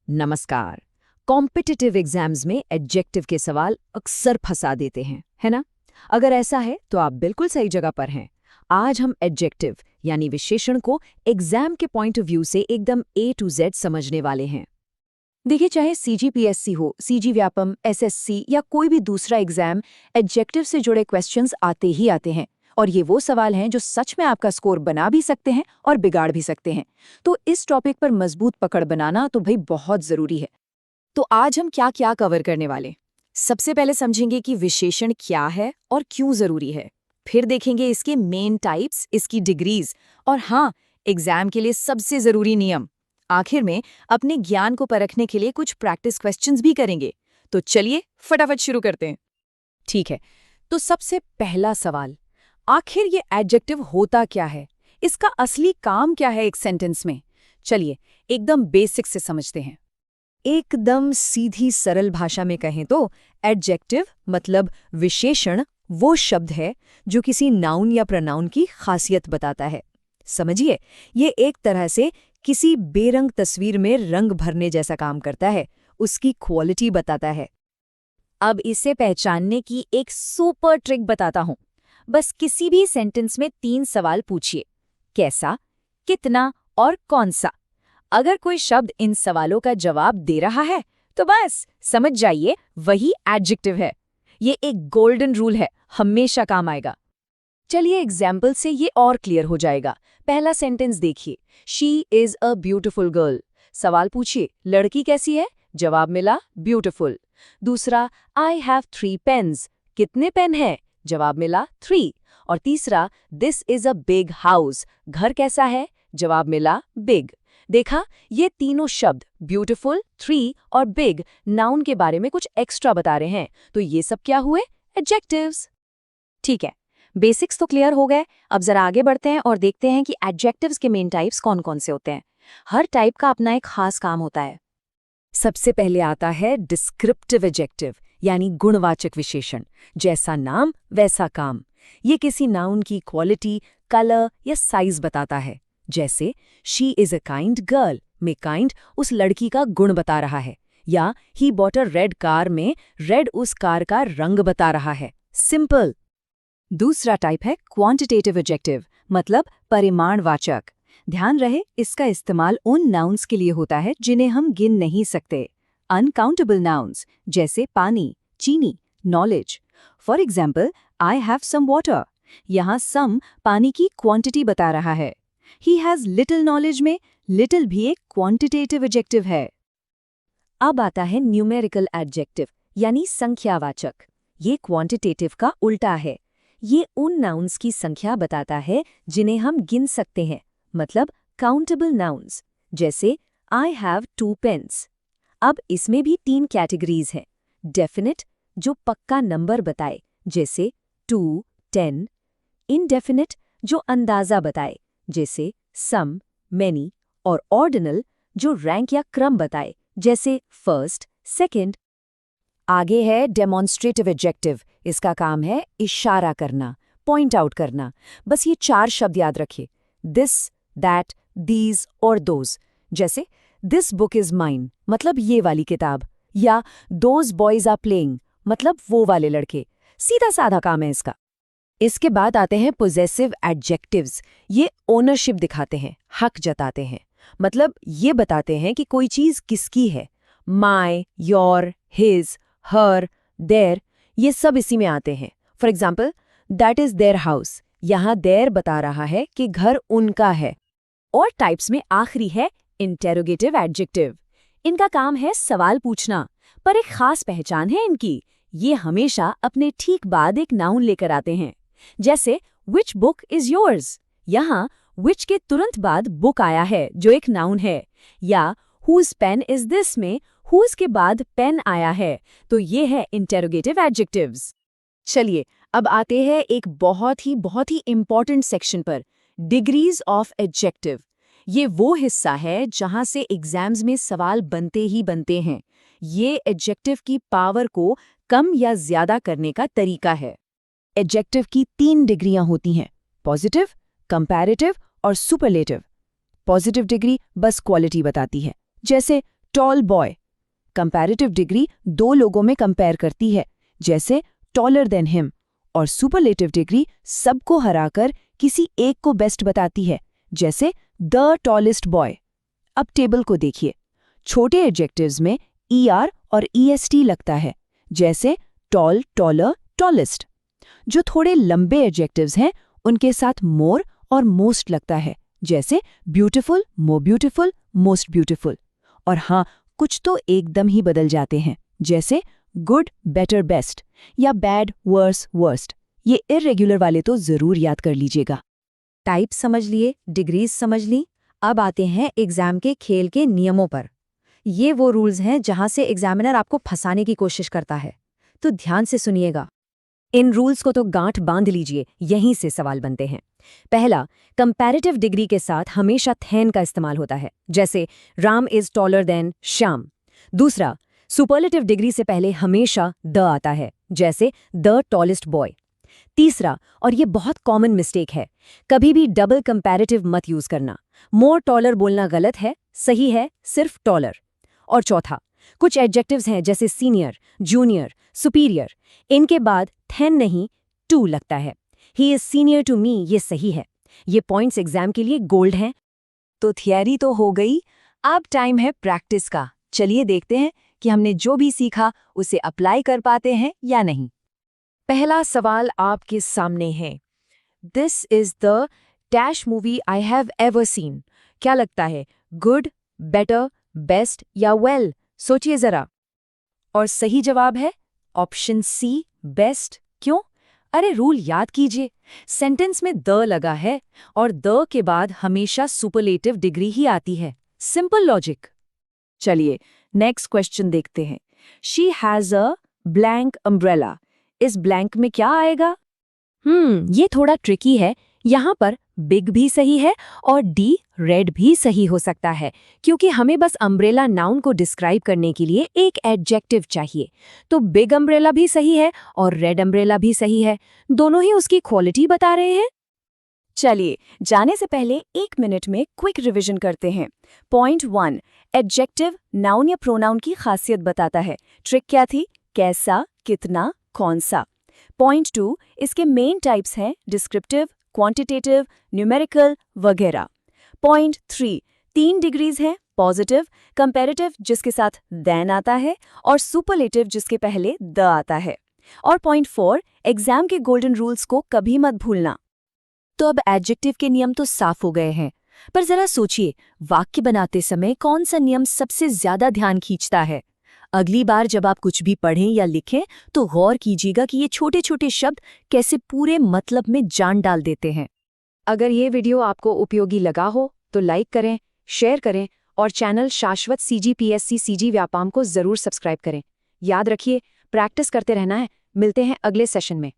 नमस्कार। Competitive exams में adjective के सवाल अक्सर फंसा देते हैं, है ना? अगर ऐसा है तो आप बिल्कुल सही जगह पर हैं। आज हम एडजेक्टिव यानी विशेषण को एग्जाम के पॉइंट ऑफ व्यू से एकदम A to Z समझने वाले हैं। देखिए, चाहे सीजीपीएससी हो, सीजी व्यापम, एसएससी या कोई भी दूसरा एग्जाम, एडजेक्टिव से जुड़े क्वेश्चंस आते ही आते हैं। और ये वो सवाल हैं जो सच में आपका स्कोर बना भी सकते हैं और बिगाड़ भी सकते हैं। तो इस टॉपिक पर मजबूत पकड़ बनाना तो भाई बहुत जरूरी है। तो आज हम क्या क्या कवर करने वाले? सबसे पहले समझेंगे कि विशेषण क्या है और क्यों जरूरी है। फिर देखेंगे इसके मेन टाइप्स, इसकी डिग्रीज और हाँ, एग्जाम के लिए सबसे जरूरी नियम। आखिर में अपने ज्ञान को परखने के लिए कुछ प्रैक्टिस क्वेश्चंस भी करेंगे। तो चलिए फटाफट शुरू करते हैं। ठीक है, तो सबसे पहला सवाल, आखिर ये एडजेक्टिव होता क्या है? इसका असली काम क्या है एक सेंटेंस में? चलिए एकदम बेसिक से समझते हैं। एकदम सीधी सरल भाषा में कहें तो एडजेक्टिव मतलब विशेषण वो शब्द है जो किसी नाउन या प्रोनाउन की खासियत बताता है। समझिए, ये एक तरह से किसी बेरंग तस्वीर में रंग भरने जैसा काम करता है, उसकी क्वालिटी बताता है। अब इसे पहचानने की एक सुपर ट्रिक बताता हूं। बस किसी भी सेंटेंस में 3 सवाल पूछिए, कैसा, कितना और कौन सा। अगर कोई शब्द इन सवालों का जवाब दे रहा है तो बस समझ जाइए वही एडजेक्टिव है। ये एक गोल्डन रूल है, हमेशा काम आएगा। चलिए एग्जाम्पल से ये और क्लियर हो जाएगा। पहला सेंटेंस देखिए, she is a beautiful girl. सवाल पूछिए, लड़की कैसी है? जवाब मिला ब्यूटिफुल। दूसरा, आई हैव 3 पेन्स। कितने पेन है? जवाब मिला 3। और तीसरा, this is a big house. घर कैसा है? जवाब मिला बिग। देखा, ये तीनों शब्द ब्यूटिफुल, 3 और बिग नाउन के बारे में कुछ एक्स्ट्रा बता रहे हैं। तो ये सब क्या हुए? एडजेक्टिव्स। ठीक है, बेसिक्स तो क्लियर हो गए। अब जरा आगे बढ़ते हैं और देखते हैं कि एडजेक्टिव्स के मेन टाइप्स कौन कौन से होते हैं। हर टाइप का अपना एक खास काम होता है। सबसे पहले आता है डिस्क्रिप्टिव एडजेक्टिव यानी गुणवाचक विशेषण। जैसा नाम वैसा काम। ये किसी नाउन की क्वालिटी, कलर या साइज बताता है। जैसे she is a kind girl में काइंड उस लड़की का गुण बता रहा है, या he bought a red car में रेड उस कार का रंग बता रहा है। सिंपल। दूसरा टाइप है क्वांटिटेटिव एडजेक्टिव मतलब परिमाणवाचक। ध्यान रहे, इसका इस्तेमाल उन नाउन्स के लिए होता है जिन्हें हम गिन नहीं सकते। अनकाउंटेबल नाउन्स जैसे पानी, चीनी, knowledge. For example, I have some water. यहाँ सम पानी की क्वांटिटी बता रहा है। ही हैज लिटिल नॉलेज में लिटिल भी एक क्वांटिटेटिव एडजेक्टिव है। अब आता है न्यूमेरिकल एडजेक्टिव यानी संख्यावाचक। ये क्वांटिटेटिव का उल्टा है। ये उन नाउन्स की संख्या बताता है जिन्हें हम गिन सकते हैं, मतलब काउंटेबल नाउन्स। जैसे आई हैव 2 पेन्स। अब इसमें भी 3 कैटेगरीज हैं। डेफिनिट जो पक्का नंबर बताए, जैसे 2, 10। इनडेफिनिट जो अंदाजा बताए, जैसे सम, मैनी। और ऑर्डिनल जो रैंक या क्रम बताए, जैसे फर्स्ट, सेकंड। आगे है डेमोन्स्ट्रेटिव एडजेक्टिव। इसका काम है इशारा करना, पॉइंट आउट करना। बस ये 4 शब्द याद रखिए, दिस, दैट, दीज और दोज। जैसे दिस बुक इज माइन मतलब ये वाली किताब, या दोज बॉयज आर प्लेइंग मतलब वो वाले लड़के। सीधा साधा काम है इसका। इसके बाद आते हैं पोजेसिव एडजेक्टिव्स। ये ओनरशिप दिखाते हैं, हक जताते हैं। मतलब ये बताते हैं कि कोई चीज किसकी है। My, your, his, her, their, ये सब इसी में आते हैं। For example, that is their house. यहाँ देयर बता रहा है कि घर उनका है। और टाइप्स में आखिरी है इंटेरोगेटिव एडजेक्टिव। इनका काम है सवाल पूछना, पर एक खास पहचान है इनकी। ये हमेशा अपने ठीक बाद एक नाउन लेकर आते हैं। जैसे विच बुक इज योर्स। यहाँ विच के तुरंत बाद बुक आया है जो एक नाउन है। या हुज पेन इज दिस में हुज के बाद पेन आया है, तो ये है इंटेरोगेटिव एडजेक्टिव्स। चलिए अब आते हैं एक बहुत ही इंपॉर्टेंट सेक्शन पर, डिग्रीज ऑफ एडजेक्टिव। ये वो हिस्सा है जहां से एग्जाम्स में सवाल बनते ही बनते हैं। ये एडजेक्टिव की पावर को कम या ज्यादा करने का तरीका है। एडजेक्टिव की 3 डिग्रियां होती हैं, पॉजिटिव, कंपैरेटिव और सुपरलेटिव। पॉजिटिव डिग्री बस क्वालिटी बताती है, जैसे टॉल बॉय। कंपैरेटिव डिग्री दो लोगों में कंपेयर करती है, जैसे टॉलर देन हिम, और सुपरलेटिव डिग्री सबको हराकर किसी एक को बेस्ट बताती है, जैसे द टॉलेस्ट बॉय। अब टेबल को देखिए। छोटे एडजेक्टिव्स में ER और EST लगता है, जैसे टॉल, टॉलर, टॉलेस्ट। जो थोड़े लंबे एडजेक्टिव्स हैं उनके साथ मोर और मोस्ट लगता है, जैसे beautiful, more beautiful, most beautiful. और हाँ, कुछ तो एकदम ही बदल जाते हैं, जैसे गुड, बेटर, बेस्ट या बैड, वर्स, वर्स्ट। ये इर्रेगुलर वाले तो जरूर याद कर लीजिएगा। टाइप समझ लिए, डिग्रीज समझ ली। अब आते हैं एग्जाम के खेल के नियमों पर। ये वो रूल्स हैं जहां से एग्जामिनर आपको फंसाने की कोशिश करता है, तो ध्यान से सुनिएगा। इन रूल्स को तो गांठ बांध लीजिए, यहीं से सवाल बनते हैं। पहला, कंपैरेटिव डिग्री के साथ हमेशा थैन का इस्तेमाल होता है, जैसे Ram is taller than Shyam. दूसरा, सुपरलेटिव डिग्री से पहले हमेशा द आता है, जैसे द टॉलेस्ट बॉय। तीसरा, और ये बहुत कॉमन मिस्टेक है, कभी भी डबल कंपैरेटिव मत यूज करना। मोर टॉलर बोलना गलत है, सही है सिर्फ टॉलर। और चौथा, कुछ एडजेक्टिव्स हैं जैसे सीनियर, जूनियर, सुपीरियर, इनके बाद थैन नहीं टू लगता है। He is senior to me, ये सही है। ये पॉइंट्स एग्जाम के लिए गोल्ड हैं। तो थियरी तो हो गई, अब टाइम है प्रैक्टिस का। चलिए देखते हैं कि हमने जो भी सीखा उसे अप्लाई कर पाते हैं या नहीं। पहला सवाल आपके सामने है। This is the dash movie I have ever seen. क्या लगता है, गुड, बेटर, बेस्ट या वेल? सोचिए जरा। और सही जवाब है ऑप्शन सी, बेस्ट। क्यों? अरे रूल याद कीजिए, सेंटेंस में द लगा है और द के बाद हमेशा सुपरलेटिव डिग्री ही आती है। Simple logic. चलिए नेक्स्ट क्वेश्चन देखते हैं। She has a blank umbrella. इस ब्लैंक में क्या आएगा? ये थोड़ा ट्रिकी है। यहाँ पर बिग भी सही है और डी रेड भी सही हो सकता है, क्योंकि हमें बस अम्ब्रेला नाउन को डिस्क्राइब करने के लिए एक एडजेक्टिव चाहिए। तो बिग अम्ब्रेला भी सही है और रेड अम्ब्रेला भी सही है, दोनों ही उसकी क्वालिटी बता रहे हैं। चलिए जाने से पहले 1 मिनट में क्विक रिवीजन करते हैं। पॉइंट 1, एडजेक्टिव नाउन या प्रोनाउन की खासियत बताता है। ट्रिक क्या थी? कैसा, कितना, कौन सा। पॉइंट 2, इसके मेन टाइप्स हैं डिस्क्रिप्टिव, क्वांटिटेटिव, न्यूमेरिकल वगैरह। पॉइंट 3, 3 डिग्रीज हैं, पॉजिटिव, कंपैरेटिव जिसके साथ देन आता है और सुपरलेटिव जिसके पहले द आता है। और पॉइंट 4, एग्जाम के गोल्डन रूल्स को कभी मत भूलना। तो अब एडजेक्टिव के नियम तो साफ हो गए हैं, पर जरा सोचिए, वाक्य बनाते समय कौन सा नियम सबसे ज्यादा ध्यान खींचता है? अगली बार जब आप कुछ भी पढ़ें या लिखें तो गौर कीजिएगा कि ये छोटे छोटे शब्द कैसे पूरे मतलब में जान डाल देते हैं। अगर ये वीडियो आपको उपयोगी लगा हो तो लाइक करें, शेयर करें और चैनल शाश्वत CGPSC CG व्यापम को जरूर सब्सक्राइब करें। याद रखिए, प्रैक्टिस करते रहना है। मिलते हैं अगले सेशन में।